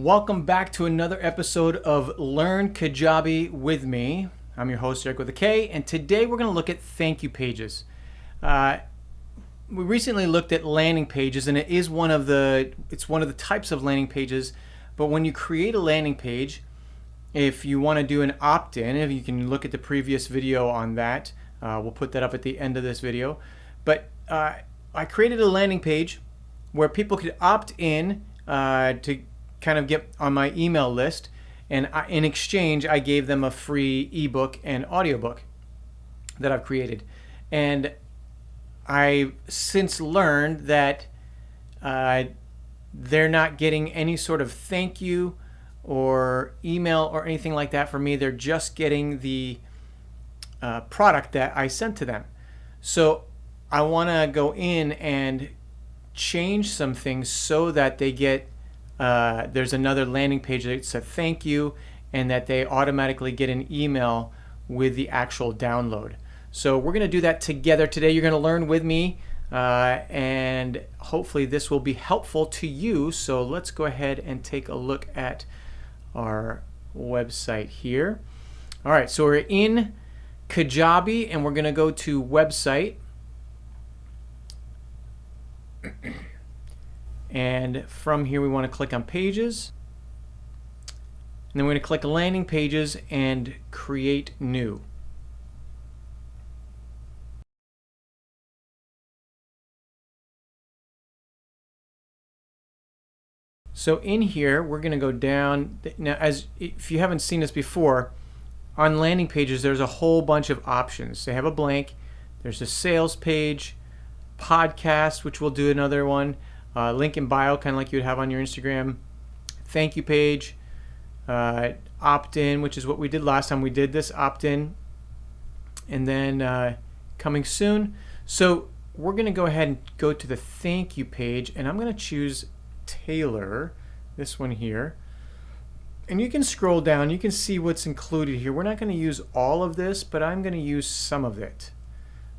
Welcome back to another episode of Learn Kajabi with me. I'm your host, Eric with a K, and today we're going to look at thank you pages. We recently looked at landing pages, and it's one of the types of landing pages. But when you create a landing page, if you want to do an opt-in, if you can look at the previous video on that, we'll put that up at the end of this video. But I created a landing page where people could opt in to kind of get on my email list, and in exchange I gave them a free ebook and audiobook that I've created. And I've since learned that they're not getting any sort of thank you or email or anything like that from me. They're just getting the product that I sent to them. So I want to go in and change some things so that they get there's another landing page that's a thank you, and that they automatically get an email with the actual download. So we're going to do that together today. You're going to learn with me, and hopefully this will be helpful to you. So let's go ahead and take a look at our website here. All right, so we're in Kajabi, and we're going to go to website. And from here we want to click on pages, and then we're going to click landing pages and create new. So in here we're going to go down. Now, if you haven't seen this before, on landing pages there's a whole bunch of options. They have a blank, there's a sales page, podcast, which we'll do another one, link in bio, kind of like you would have on your Instagram, thank you page, opt-in, which is what we did last time we did this, opt-in, and then coming soon. So we're going to go ahead and go to the thank you page, and I'm going to choose Taylor, this one here. And you can scroll down, you can see what's included here. We're not going to use all of this, but I'm going to use some of it.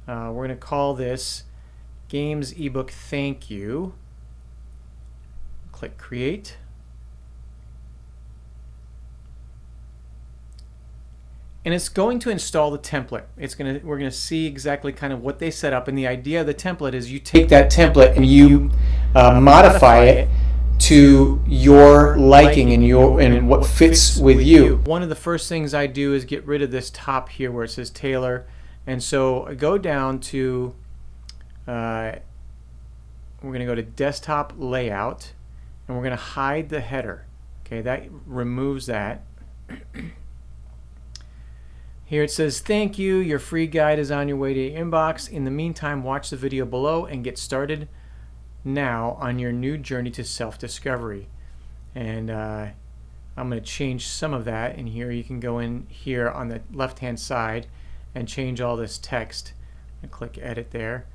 We're going to call this Games ebook thank you. Click create. And it's going to install the template. We're going to see exactly kind of what they set up, and the idea of the template is you take that template and you modify it to your liking and what fits with you. One of the first things I do is get rid of this top here where it says Taylor, and so I go down to we're going to go to desktop layout, and we're going to hide the header. Okay, that removes that. Here it says, thank you, your free guide is on your way to your inbox. In the meantime, watch the video below and get started now on your new journey to self-discovery. And I'm going to change some of that. And here you can go in here on the left-hand side and change all this text. And click edit there.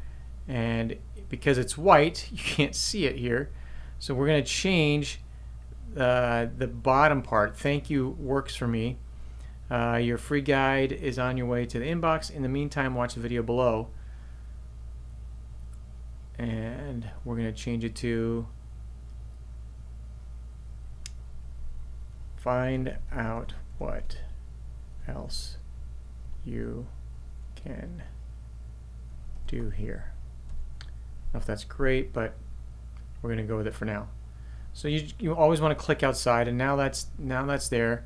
And because it's white, you can't see it here. So we're going to change the bottom part. Thank you works for me. Your free guide is on your way to the inbox. In the meantime, watch the video below. And we're going to change it to find out what else you can do here. I don't know if that's great, but we're going to go with it for now. So you always want to click outside, and now that's there.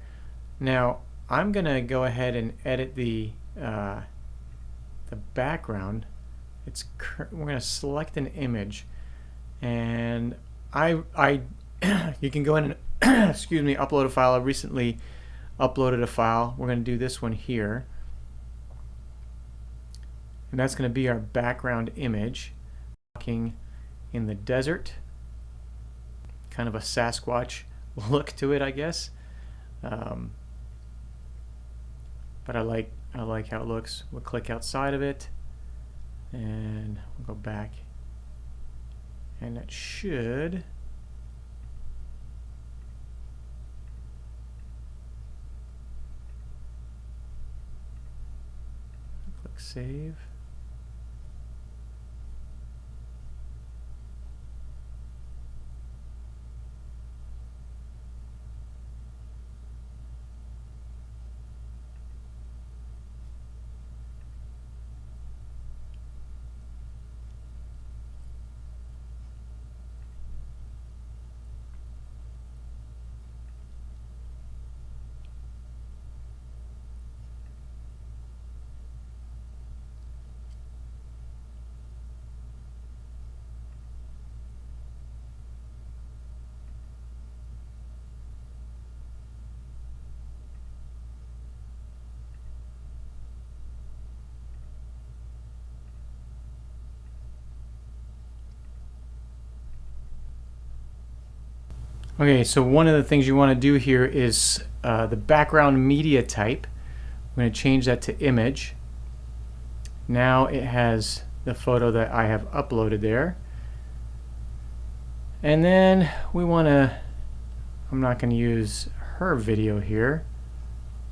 Now I'm going to go ahead and edit the background. We're going to select an image, and you can go in and excuse me, upload a file. I recently uploaded a file. We're going to do this one here, and that's going to be our background image. Walking in the desert, kind of a Sasquatch look to it, I guess. But I like how it looks. We'll click outside of it, and we'll go back, and it should click save. Okay, so one of the things you want to do here is the background media type. I'm going to change that to image. Now it has the photo that I have uploaded there. And then we want to, I'm not going to use her video here.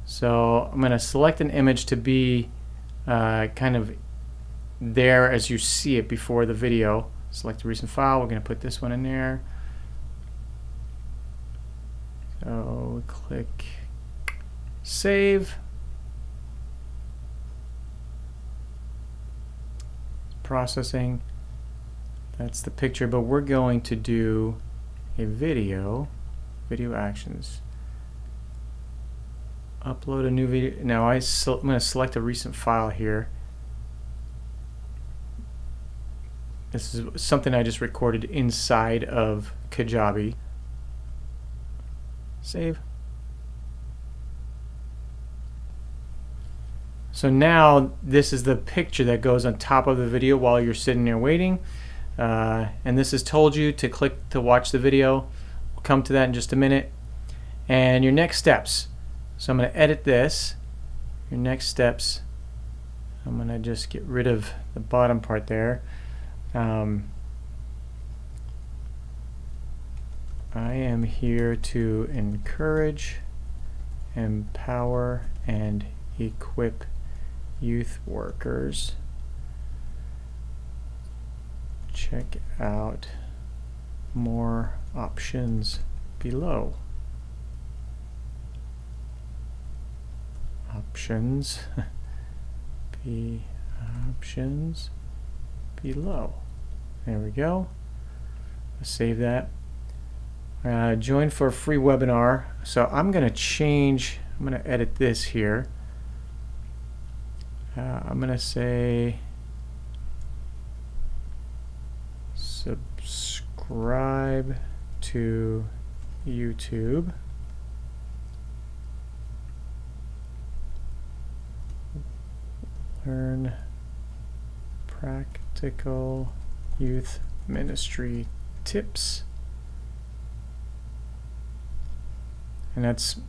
So I'm going to select an image to be kind of there as you see it before the video. Select a recent file. We're going to put this one in there. So click save. Processing. That's the picture, but we're going to do a video actions. Upload a new video. Now I'm going to select a recent file here. This is something I just recorded inside of Kajabi. Save. So now this is the picture that goes on top of the video while you're sitting there waiting. And this has told you to click to watch the video. We'll come to that in just a minute. And your next steps. So I'm going to edit this. Your next steps. I'm going to just get rid of the bottom part there. I am here to encourage, empower, and equip youth workers. Check out more options below. Options below. There we go. Let's save that. Join for a free webinar. So I'm going to change, I'm going to edit this here. I'm going to say subscribe to YouTube. Learn practical youth ministry tips. And that's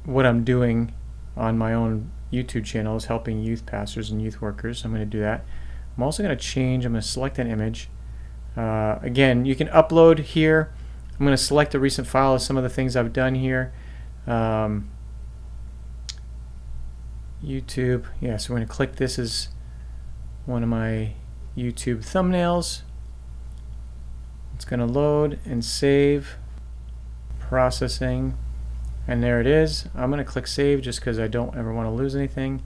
what I'm doing on my own YouTube channel, is helping youth pastors and youth workers. I'm going to do that. I'm also going to change, I'm going to select an image. Again, you can upload here. I'm going to select a recent file of some of the things I've done here. YouTube, yeah, so we're going to click this as one of my YouTube thumbnails. It's going to load and save. Processing, and there it is. I'm going to click save just because I don't ever want to lose anything.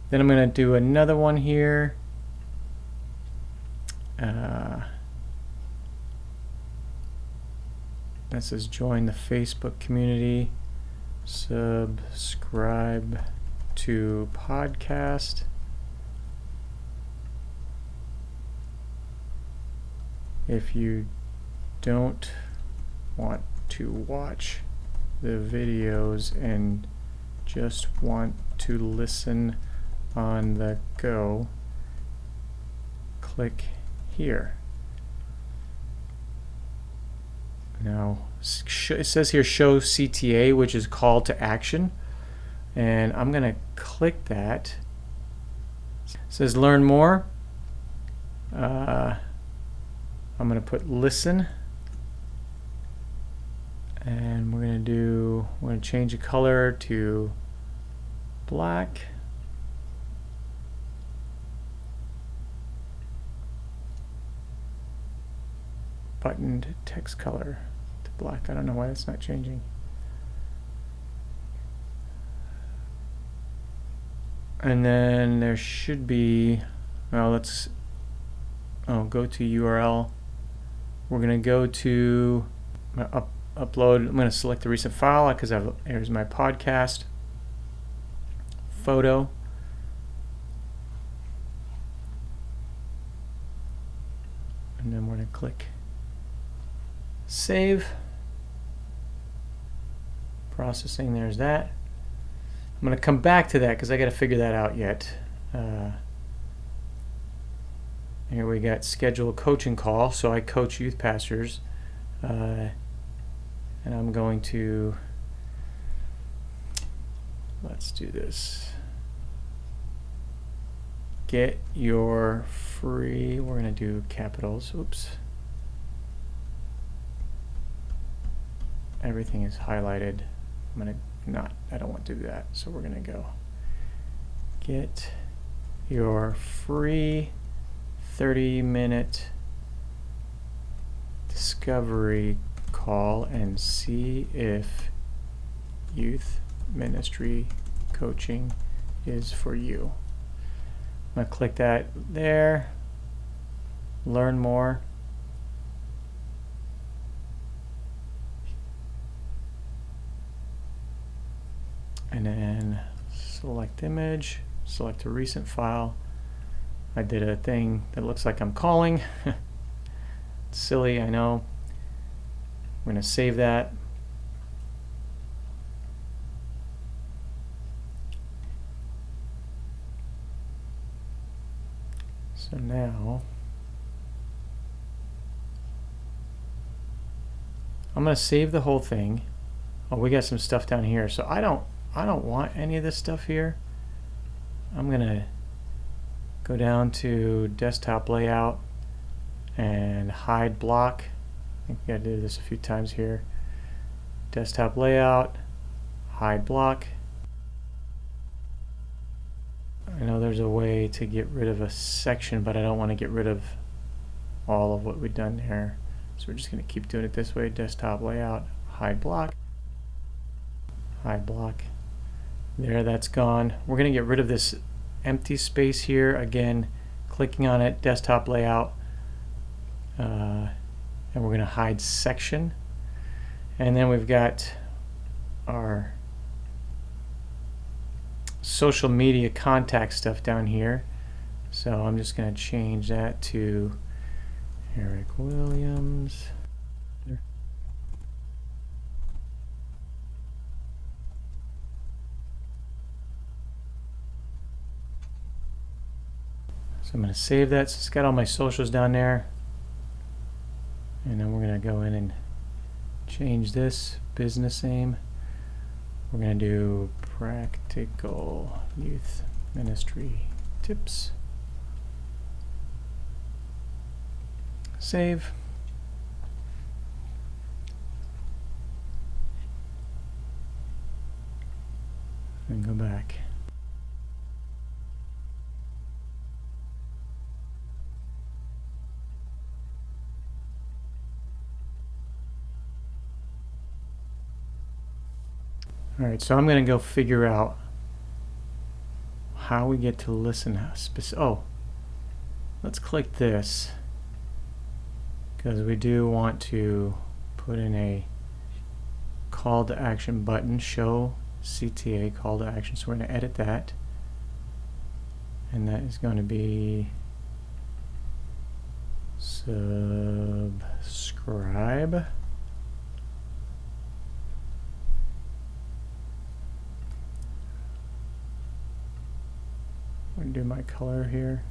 Then I'm going to do another one here. That says join the Facebook community, subscribe to podcast. If you don't want to watch the videos and just want to listen on the go, click here. Now it says here show CTA, which is call to action, and I'm going to click that. It says learn more. I'm going to put listen. And we're going to change the color to black. Buttoned text color to black. I don't know why that's not changing. And then there should be, well, let's go to URL. We're going to go to upload. I'm going to select the recent file because here's my podcast photo. And then we're going to click save. Processing, there's that. I'm going to come back to that because I got to figure that out yet. Here we got schedule a coaching call. So I coach youth pastors. And I'm going to, let's do this. Get your free, we're going to do capitals. Oops. Everything is highlighted. I'm going to not, I don't want to do that. So we're going to go get your free 30-minute discovery call and see if youth ministry coaching is for you. I'm going to click that there, learn more. And then select image, select a recent file. I did a thing that looks like I'm calling. It's silly, I know. I'm going to save that. So now I'm going to save the whole thing. Oh, we got some stuff down here. So I don't want any of this stuff here. I'm going to go down to desktop layout and hide block. I think we got to do this a few times here. Desktop layout, hide block. I know there's a way to get rid of a section, but I don't want to get rid of all of what we've done here. So we're just going to keep doing it this way. Desktop layout, hide block, hide block. There, that's gone. We're going to get rid of this empty space here. Again, clicking on it, desktop layout, and we're going to hide section. And then we've got our social media contact stuff down here. So I'm just going to change that to Eric Williams. So I'm going to save that. So it's got all my socials down there. And then we're going to go in and change this business name. We're going to do practical youth ministry tips. Save. And go back. All right, so I'm going to go figure out how we get to listen. Oh, let's click this because we do want to put in a call to action button, show CTA call to action. So we're going to edit that, and that is going to be subscribe. I'm going to do my color here.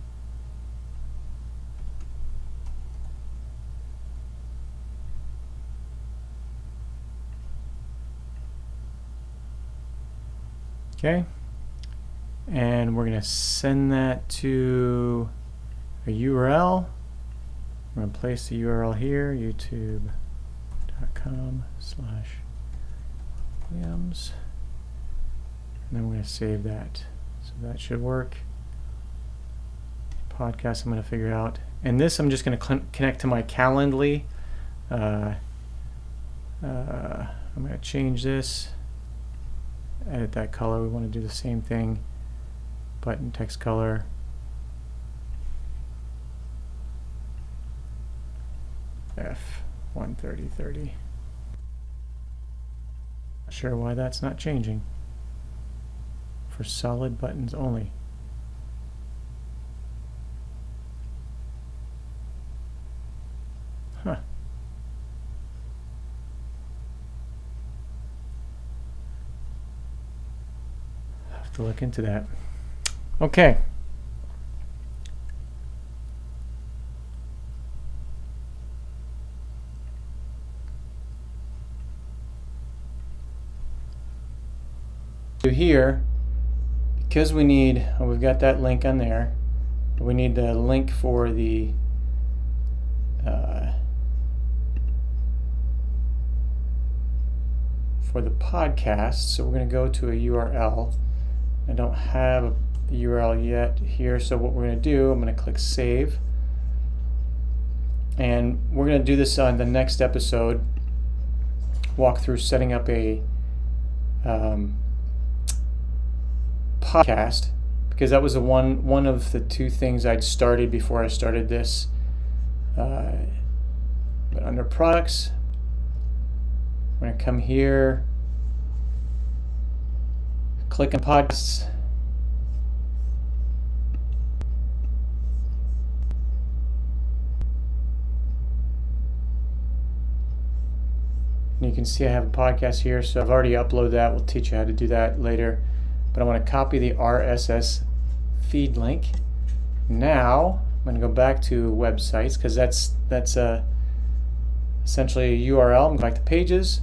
Okay. And we're going to send that to a URL. I'm going to place the URL here, youtube.com/Williams. And then we're going to save that. So that should work. Podcast I'm going to figure out. And this I'm just going to connect to my Calendly. I'm going to change this. Edit that color. We want to do the same thing. Button text color. F13030. Not sure why that's not changing. For solid buttons only. Huh. Have to look into that. Okay. here, because we need, we've got that link on there, we need the link for the podcast. So we're going to go to a URL. I don't have a URL yet here, so what we're going to do, I'm going to click save, and we're going to do this on the next episode, walk through setting up a podcast, because that was one of the two things I'd started before I started this. But under products, we're going to come here, click on podcasts, and you can see I have a podcast here, so I've already uploaded that. We'll teach you how to do that later, but I want to copy the RSS feed link. Now I'm going to go back to websites, because that's essentially a URL. I'm going back to pages,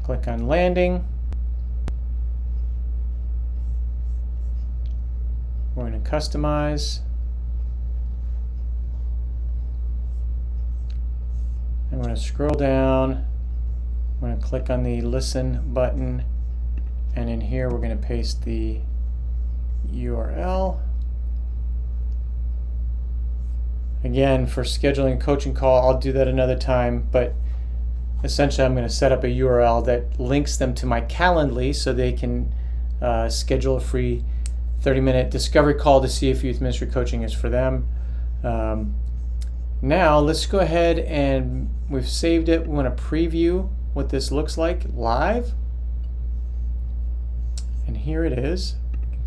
click on landing. We're going to customize. I'm going to scroll down. I'm going to click on the listen button, and in here we're going to paste the URL. Again, for scheduling a coaching call, I'll do that another time, but essentially I'm going to set up a URL that links them to my Calendly so they can schedule a free 30-minute discovery call to see if youth ministry coaching is for them. Now let's go ahead, and we've saved it. We want to preview what this looks like live, and here it is.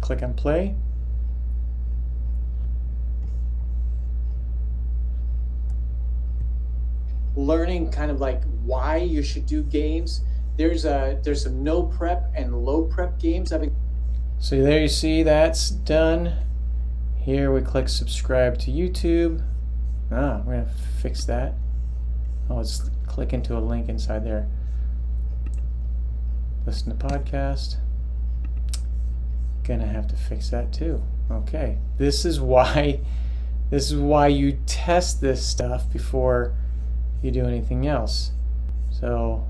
Click on play. Learning kind of like why you should do games. There's some no prep and low prep games. So there you see that's done. Here we click subscribe to YouTube. We're gonna fix that. Let's click into a link inside there. Listen to podcast. Gonna have to fix that too. Okay, this is why you test this stuff before you do anything else. So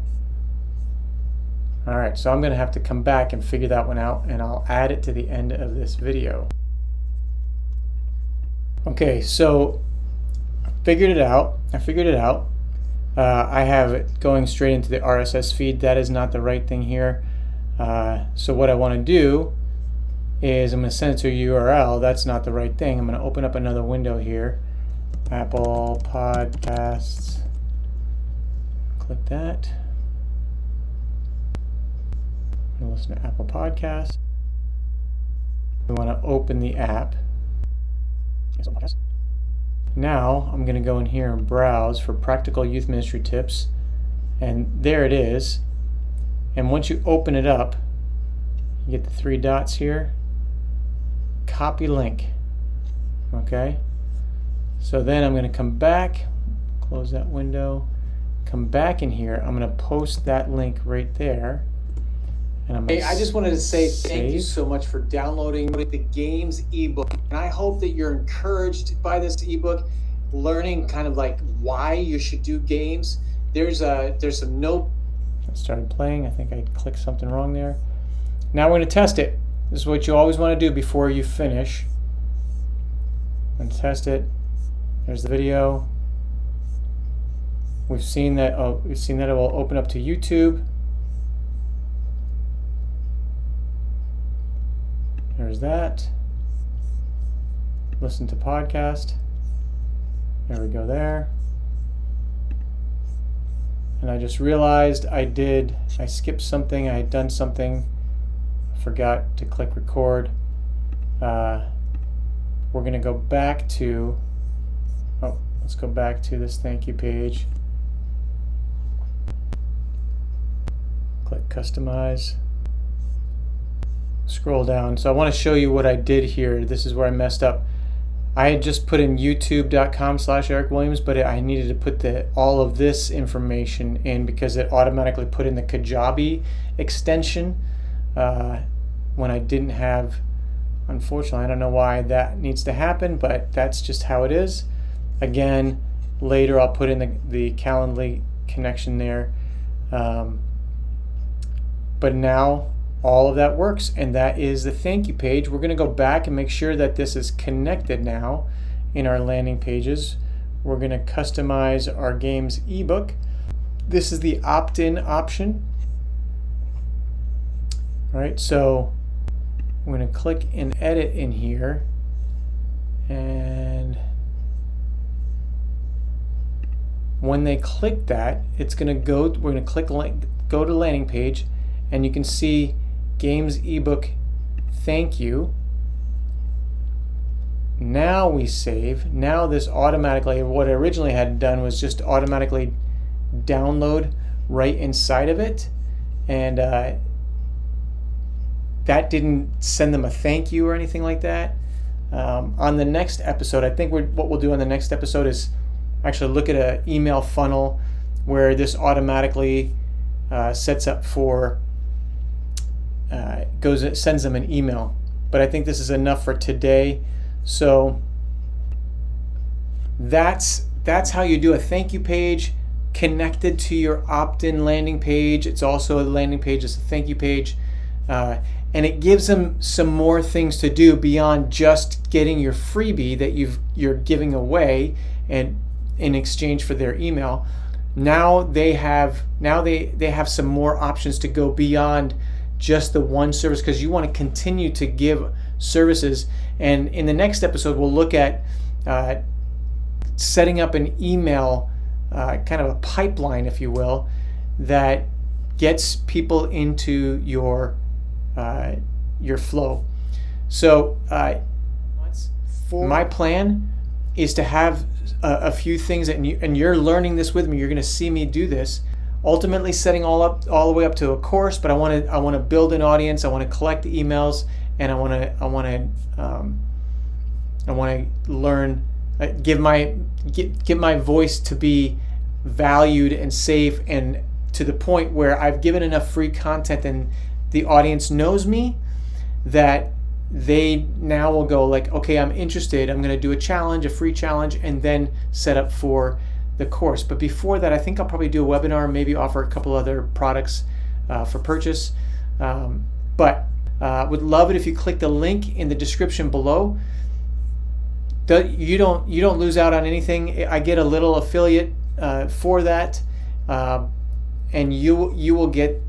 all right, so I'm gonna have to come back and figure that one out, and I'll add it to the end of this video. Okay, so I figured it out. I have it going straight into the RSS feed. That is not the right thing here. So what I want to do is I'm going to send it to a URL. That's not the right thing. I'm going to open up another window here. Apple Podcasts. Click that. I'm going to listen to Apple Podcasts. We want to open the app. Now I'm going to go in here and browse for practical youth ministry tips, and there it is. And once you open it up, you get the three dots here. Copy link. Okay, so then I'm going to come back, close that window, come back in here. I'm going to post that link right there. And I just wanted to say thank you so much for downloading the Games ebook, and I hope that you're encouraged by this ebook, learning kind of like why you should do games. There's some no. I started playing. I think I clicked something wrong there. Now we're going to test it. This is what you always want to do before you finish. And test it. There's the video. We've seen that. Oh, we've seen that it will open up to YouTube. There's that. Listen to podcast. There we go there. And I just realized I skipped something. I had done something. I forgot to click record. We're going to go back to, let's go back to this thank you page. Click customize. Scroll down. So I want to show you what I did here. This is where I messed up. I had just put in youtube.com/Eric Williams, but I needed to put all of this information in because it automatically put in the Kajabi extension when I didn't have. Unfortunately, I don't know why that needs to happen, but that's just how it is. Again, later I'll put in the Calendly connection there. But now all of that works, and that is the thank you page. We're going to go back and make sure that this is connected now in our landing pages. We're going to customize our games ebook. This is the opt-in option. All right, so I'm going to click and edit in here, and when they click that, it's going to go. We're going to click go to landing page, and you can see Games ebook thank you. Now we save. Now this automatically, what I originally had done was just automatically download right inside of it, and that didn't send them a thank you or anything like that. On the next episode, I think what we'll do on the next episode is actually look at an email funnel where this automatically sets up for sends them an email. But I think this is enough for today. So that's how you do a thank you page connected to your opt-in landing page. It's also a landing page, it's a thank you page, and it gives them some more things to do beyond just getting your freebie that you're giving away and in exchange for their email. Now they have some more options to go beyond just the one service, because you want to continue to give services. And in the next episode, we'll look at setting up an email, kind of a pipeline, if you will, that gets people into your flow. So my plan is to have a few things, and you're learning this with me. You're going to see me do this. Ultimately, setting all the way up to a course, but I want to build an audience. I want to collect emails, and I want to learn, get my voice to be valued and safe, and to the point where I've given enough free content and the audience knows me that they now will go like, okay, I'm interested. I'm going to do a free challenge, and then set up for the course. But before that, I think I'll probably do a webinar, maybe offer a couple other products for purchase. But would love it if you click the link in the description below. You don't lose out on anything. I get a little affiliate for that, and you will get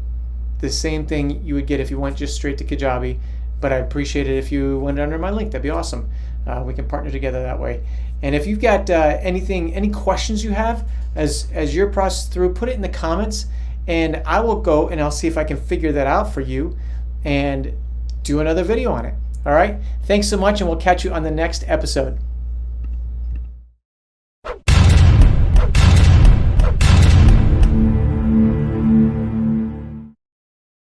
the same thing you would get if you went just straight to Kajabi. But I appreciate it if you went under my link. That'd be awesome. We can partner together that way. And if you've got any questions you have as you're processing through, put it in the comments, and I will go and I'll see if I can figure that out for you and do another video on it. All right. Thanks so much, and we'll catch you on the next episode.